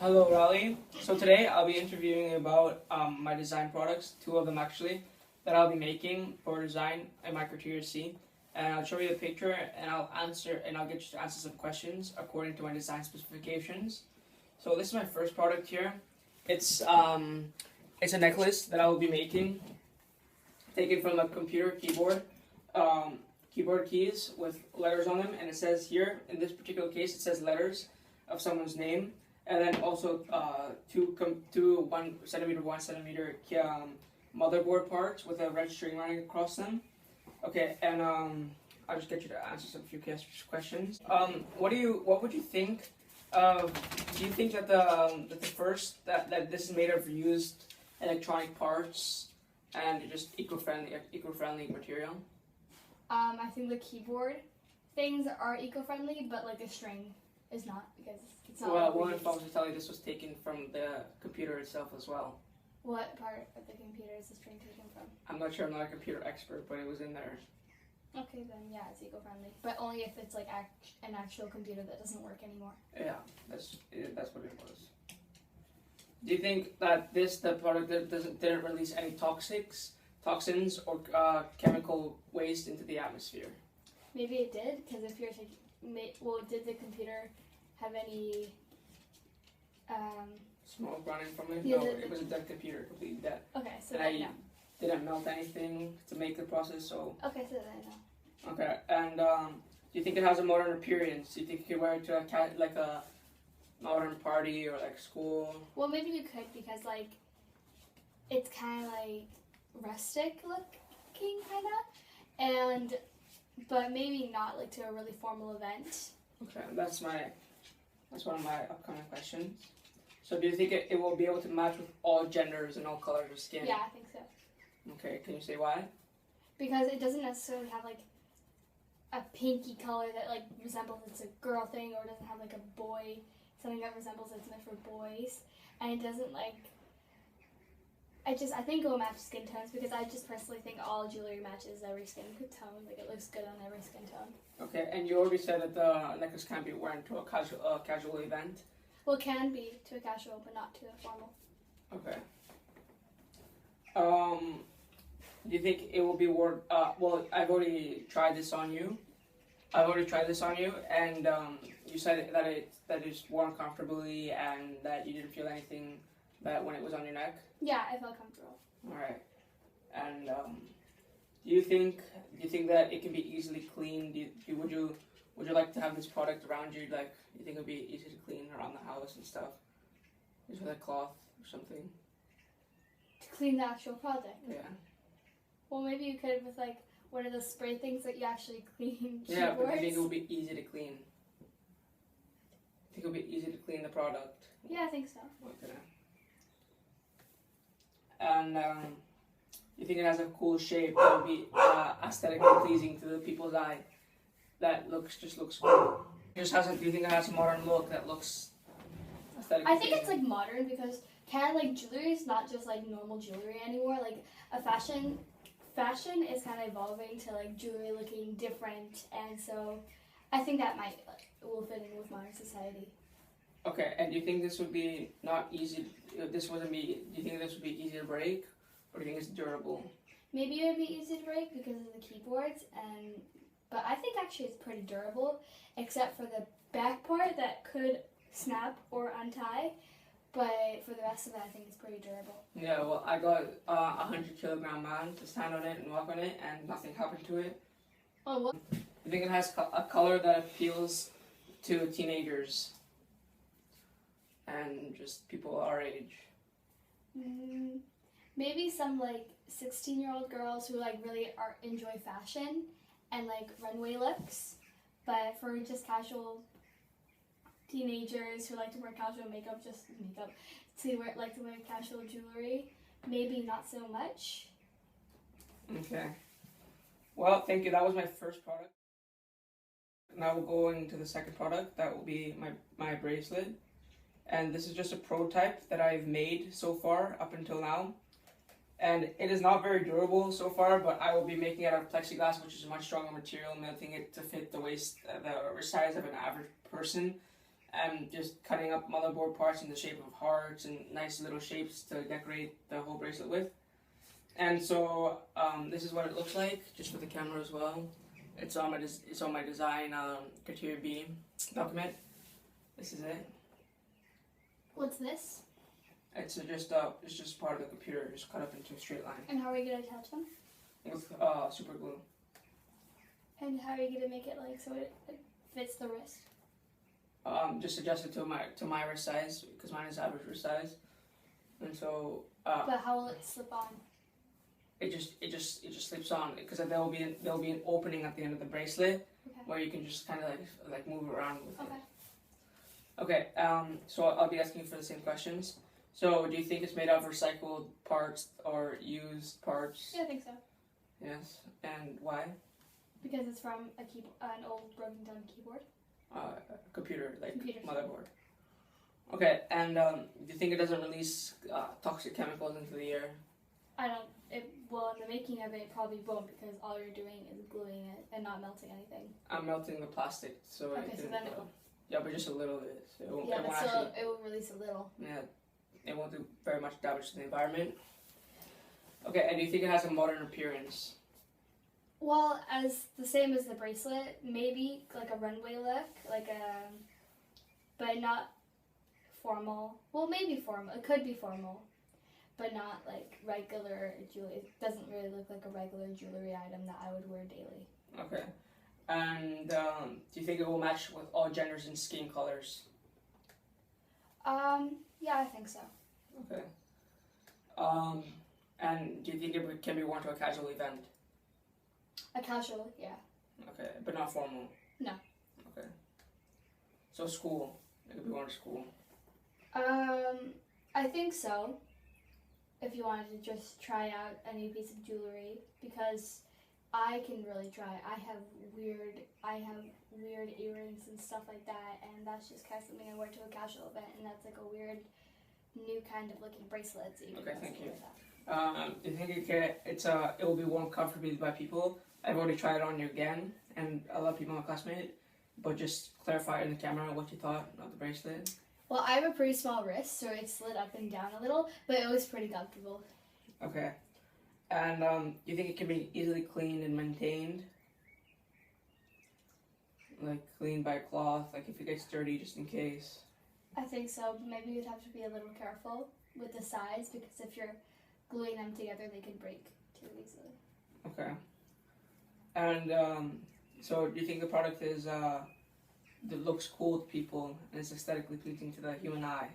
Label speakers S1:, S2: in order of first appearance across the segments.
S1: Hello, Raleigh. So today I'll be interviewing about my design products, two of them actually, that I'll be making for design in my Criterion C. And I'll show you a picture and I'll get you to answer some questions according to my design specifications. So this is my first product here. It's a necklace that I will be making, taken from a computer keyboard, keyboard keys with letters on them, and it says here, in this particular case, it says letters of someone's name. And then also two 1 centimeter, 1 centimeter motherboard parts with a red string running across them. Okay, and I'll just get you to answer some few questions. What would you think of? Do you think that that this is made of used electronic parts and just eco-friendly material?
S2: I think the keyboard things are eco-friendly, but like the string is not, because it's not.
S1: Well, one of to tell you this was taken from the computer itself as well.
S2: What part of the computer is the string taken from?
S1: I'm not sure. I'm not a computer expert, but it was in there.
S2: Okay, then yeah, it's eco-friendly, but only if it's like an actual computer that doesn't work anymore.
S1: Yeah, that's what it was. Do you think that the product didn't release any toxins or chemical waste into the atmosphere?
S2: Maybe it did, because if you're taking, did the computer have any
S1: smoke running from it?
S2: Yeah,
S1: no, it was a dead computer, completely dead.
S2: Okay, so
S1: and
S2: then
S1: I
S2: no.
S1: didn't melt anything to make the process, so.
S2: Okay, so then no.
S1: Okay, and do you think it has a modern appearance? Do you think you could wear it to a modern party or like school?
S2: Well, maybe you could, because like it's kind of like rustic looking, kind of, but maybe not like to a really formal event.
S1: Okay, that's one of my upcoming questions. So do you think it will be able to match with all genders and all colors of skin?
S2: Yeah, I think so.
S1: Okay, can you say why?
S2: Because it doesn't necessarily have like a pinky color that like resembles it's a girl thing, or it doesn't have like a boy, something that resembles it's meant for boys, and it doesn't like. I think it will match skin tones, because I just personally think all jewelry matches every skin tone. Like it looks good on every skin tone. Okay,
S1: and you already said that the necklace can't be worn to a casual event.
S2: Well, it can be to a casual, but not to a formal.
S1: Okay. Do you think it will be worn? Well, I've already tried this on you. And you said that it's worn comfortably and that you didn't feel anything when it was on your neck.
S2: Yeah, I felt comfortable.
S1: All right. And do you think that it can be easily cleaned? Would you like to have this product around you? Like, you think it would be easy to clean around the house and stuff? Just with a cloth or something.
S2: To clean the actual product.
S1: Yeah.
S2: Well, maybe you could with like one of those spray things that you actually clean.
S1: Yeah, but I think it would be easy to clean. I think it would be easy to clean the product.
S2: Yeah, I think so.
S1: Okay. And you think it has a cool shape that would be aesthetically pleasing to the people's eye? That just looks cool. Do you think it has a modern look that looks aesthetically
S2: I think it's like modern, because like jewelry is not just like normal jewelry anymore. Like a fashion is kind of evolving to like jewelry looking different, and so I think that will fit in with modern society.
S1: Okay, and do you think this would be not easy? Do you think this would be easy to break, or do you think it's durable?
S2: Maybe it would be easy to break because of the keyboards, but I think actually it's pretty durable, except for the back part that could snap or untie. But for the rest of it, I think it's pretty durable.
S1: Yeah, well, I got a 100-kilogram man to stand on it and walk on it, and nothing happened to it.
S2: Oh, what?
S1: You think it has a color that appeals to teenagers and just people our age?
S2: Maybe some like 16-year-old girls who like really enjoy fashion and like runway looks, but for just casual teenagers who like to wear casual makeup, like to wear casual jewelry, maybe not so much.
S1: Okay. Well, thank you. That was my first product. Now we'll go into the second product. That will be my bracelet. And this is just a prototype that I've made so far up until now. And it is not very durable so far, but I will be making it out of plexiglass, which is a much stronger material, melting it to fit the waist, the size of an average person. I'm just cutting up motherboard parts in the shape of hearts and nice little shapes to decorate the whole bracelet with. And so this is what it looks like, just with the camera as well. It's on my design Criterion B document. This is it.
S2: What's this?
S1: It's just part of the computer, just cut up into a straight line
S2: And how are you gonna attach them?
S1: with super glue.
S2: And how are you gonna make it like so it fits the wrist?
S1: Just adjust it to my wrist size because mine is average wrist size, and so
S2: But how will it slip on?
S1: it just slips on because there'll be an opening at the end of the bracelet
S2: Okay.
S1: where you can just kind of like move around with
S2: Okay.
S1: it. Okay. So I'll be asking you for the same questions. So do you think it's made out of recycled parts or used parts?
S2: Yeah, I think so.
S1: Yes. And why?
S2: Because it's from an old broken down keyboard.
S1: Computer, like
S2: Computer.
S1: motherboard. Okay. And do you think it doesn't release toxic chemicals into the air?
S2: Well, in the making of it, it probably won't because all you're doing is gluing it and not melting anything.
S1: I'm melting the plastic, so
S2: Okay,
S1: it
S2: so
S1: can,
S2: then it will.
S1: yeah, but just a little bit. So it won't,
S2: Yeah,
S1: it
S2: but
S1: won't
S2: still,
S1: actually,
S2: it will release a little.
S1: yeah, it won't do very much damage to the environment. Okay, and do you think it has a modern appearance?
S2: Well, as the same as the bracelet, maybe like a runway look, but not formal. Well, maybe formal. It could be formal, but not like regular jewelry. It doesn't really look like a regular jewelry item that I would wear daily.
S1: Okay, and do you think it will match with all genders and skin colors?
S2: Yeah, I think so.
S1: Okay. And do you think it can be worn to a casual event?
S2: A casual, yeah.
S1: Okay, but not formal?
S2: No.
S1: Okay. So school. It could be worn to school.
S2: I think so. If you wanted to just try out a new piece of jewelry, because I can really try. I have weird earrings and stuff like that, and that's just kind of something I wear to a casual event, and that's like a weird new kind of looking bracelet. So you
S1: Okay,
S2: can
S1: thank you.
S2: wear that.
S1: Do you think it will be worn comfortably by people? I've already tried it on you again, and a lot of people in my classmate, but just clarify in the camera what you thought of the bracelet.
S2: Well, I have a pretty small wrist, so it slid up and down a little, but it was pretty comfortable.
S1: Okay. And do you think it can be easily cleaned and maintained? Like cleaned by a cloth, like if it gets dirty just in case?
S2: I think so, but maybe you'd have to be a little careful with the sides, because if you're gluing them together, they can break too easily.
S1: Okay. And so do you think the product is that looks cool to people and is aesthetically pleasing to the human eye?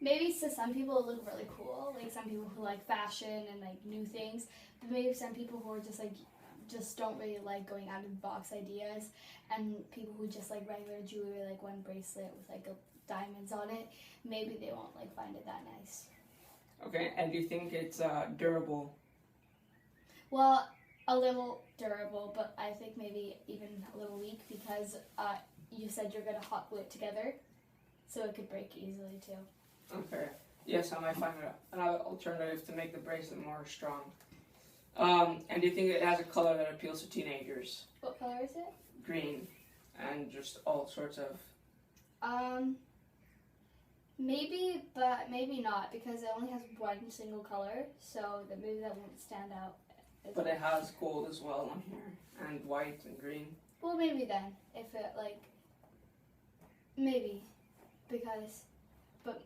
S2: Maybe to some people it look really cool, like some people who like fashion and like new things, but maybe some people who are just don't really like going out of the box ideas, and people who just like regular jewelry, like one bracelet with like diamonds on it, maybe they won't like find it that nice.
S1: Okay, and do you think it's durable?
S2: Well, a little durable, but I think maybe even a little weak, because you said you're gonna hot glue it together, so it could break easily too.
S1: Okay. Yes, I might find another alternative to make the bracelet more strong. And do you think it has a color that appeals to teenagers?
S2: What color is it?
S1: Green, and just all sorts of.
S2: Maybe, but maybe not, because it only has one single color, so that maybe that won't stand out.
S1: But it has gold as well on here, and white and green.
S2: Well, maybe then, if it maybe, but